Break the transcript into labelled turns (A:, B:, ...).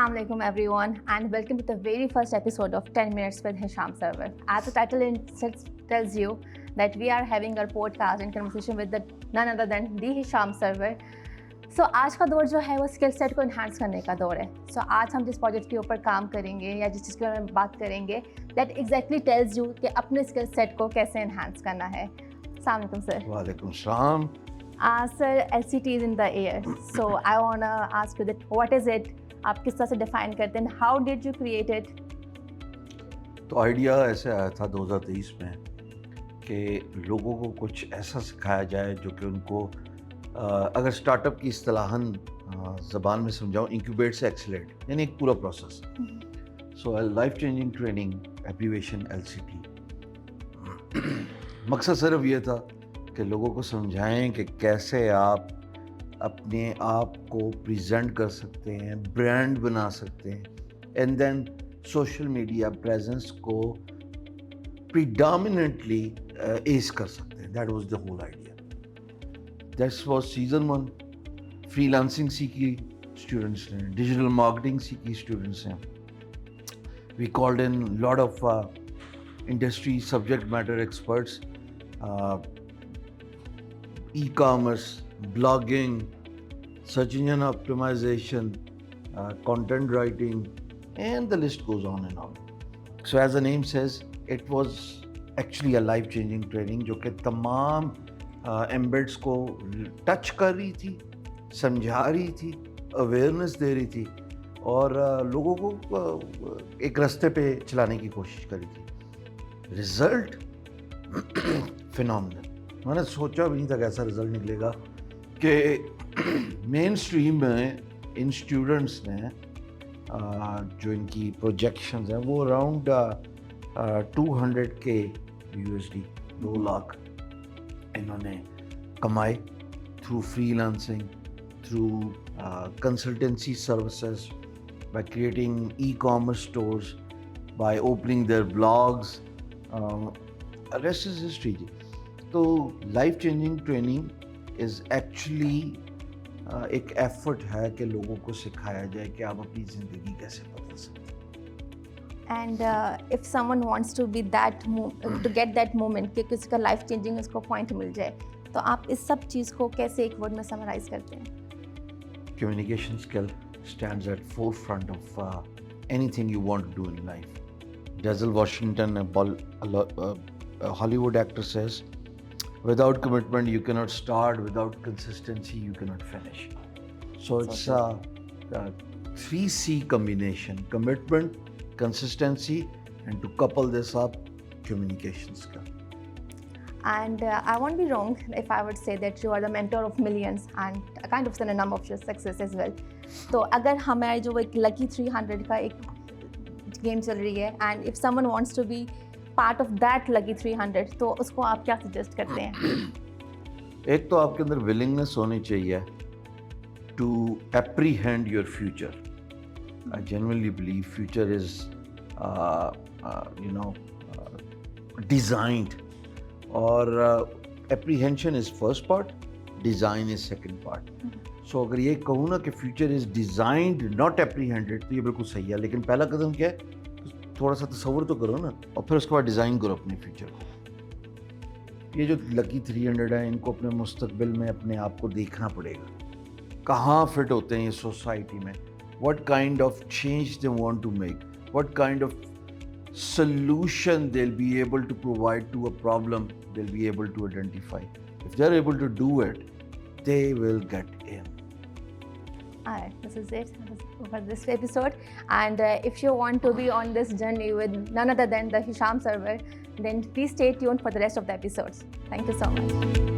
A: Assalamu alaikum everyone and welcome to the very first episode of 10 Minutes with Hisham Server. As the title itself tells you that we are having our podcast and conversation with none other than the Hisham Server. So आज का दौर जो है वो skill set को enhance करने का दौर है. So आज हम जिस प्रोजेक्ट के ऊपर काम करेंगे या जिस चीज़ के बारे में बात करेंगे that exactly tells you कि अपने स्किल सेट को कैसे इन्हांस करना है. Assalamu alaikum sir.
B: वालेकुम सलाम.
A: Sir, LCT is in the air. So I wanna ask you that what is it? आप किस तरह से डिफाइन करते हैं? How did you create it?
B: तो आइडिया ऐसे आया था 2023 में कि लोगों को कुछ ऐसा सिखाया जाए जो कि उनको अगर स्टार्टअप की इस्तिलाहन ज़बान में समझाऊँ, इंक्यूबेट से एक्सीलेट, यानी एक पूरा process. So life changing training abbreviation LCT. मकसद सिर्फ ये था कि लोगों को समझाएं कि कैसे आप अपने आप को प्रेजेंट कर सकते हैं, ब्रांड बना सकते हैं, and then social media presence को प्रीडोमिनेंटली एस कर सकते हैं. That was the whole idea. That's was season 1. Freelancing सीखी स्टूडेंट्स ने, डिजिटल मार्केटिंग सीखी स्टूडेंट्स ने. We called in lot of industry subject matter experts, e-commerce, blogging, search engine optimization, content writing, and the list goes on and on. So as the name says, it was actually a life-changing training जो कि तमाम embeds को touch कर रही थी, समझा रही थी, अवेयरनेस दे रही थी और लोगों को एक रास्ते पे चलाने की कोशिश कर रही थी. Result phenomenal. मैंने सोचा भी नहीं था कि ऐसा रिजल्ट निकलेगा कि मेन स्ट्रीम में इन स्टूडेंट्स ने जो इनकी प्रोजेक्शंस हैं वो अराउंड 200K USD, 2 लाख इन्होंने कमाए through freelancing, through consultancy services, by creating e-commerce stores, by opening their blogs. Rest is history. तो life changing training is actually एक एफर्ट है कि लोगों को सिखाया जाए कि आप अपनी ज़िंदगी कैसे बदल सकते हैं.
A: And if someone wants to be to get that moment कि किसी का लाइफ चेंजिंग उसको पॉइंट मिल जाए, तो आप इस सब चीज़ को कैसे एक वर्ड में समराइज करते हैं?
B: Communication skill stands at forefront of anything you want to do in life. Denzel Washington, a Hollywood actor, says, without commitment you cannot start, without consistency you cannot finish. So it's a 3C combination: commitment, consistency, and to couple this up, communication skill.
A: And I won't be wrong if I would say that you are the mentor of millions and a kind of synonym of your success as well. तो अगर हमारे जो एक Lucky 300 का एक game चल रही है and if someone wants to be part of that Lucky 300, तो उसको आप क्या सजेस्ट करते हैं?
B: एक तो आपके अंदर विलिंगनेस होनी चाहिए to apprehend your future. I genuinely believe future is designed, और apprehension is first part, design is second part. So अगर ये कहूँ ना कि future is designed not apprehended, तो ये बिल्कुल सही है. लेकिन पहला कदम क्या है? थोड़ा सा तसव्वुर तो करो ना, और फिर उसके बाद डिज़ाइन करो अपने फ्यूचर को. ये जो लकी 300 है, इनको अपने मुस्तकबिल में अपने आप को देखना पड़ेगा. कहाँ फिट होते हैं ये सोसाइटी में, what kind of change they want to make, what kind of solution they'll be able to provide to a problem they'll be able to identify. If they're able to do it, they will get in.
A: Alright, this is it for this episode. And if you want to be on this journey with none other than the Hisham Server, then please stay tuned for the rest of the episodes. Thank you so much.